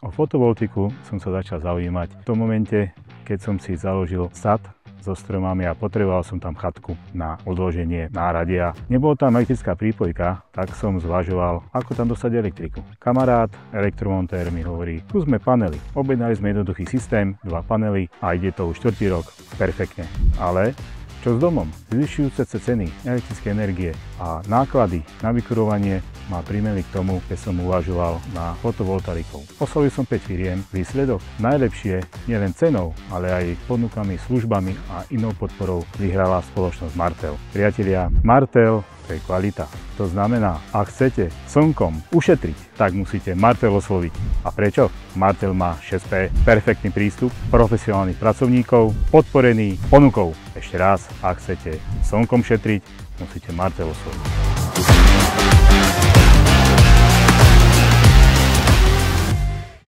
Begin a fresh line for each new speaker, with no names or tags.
O fotovoltiku som sa začal zaujímať v tom momente, keď som si založil sad so stromami a potreboval som tam chatku na odloženie náradia. Nebola tam elektrická prípojka, tak som zvažoval, ako tam dostať elektriku. Kamarát, elektromontér, mi hovorí, skúsme panely. Objednali sme jednoduchý systém, 2 panely a ide to už 4. rok perfektne. Ale čo s domom? Zvyšujúce sa ceny elektrickej energie a náklady na vykurovanie ma primeli k tomu, že som uvažoval na fotovoltaikou. Oslovil som 5 firiem, výsledok najlepšie nielen cenou, ale aj ponukami, službami a inou podporou vyhrala spoločnosť Martel. Priatelia, Martel to je kvalita. To znamená, ak chcete slnkom ušetriť, tak musíte Martel osloviť. A prečo? Martel má 6P, perfektný prístup, profesionálnych pracovníkov, podporený ponukou. Ešte raz, ak chcete slnkom šetriť, musíte Martel osloviť.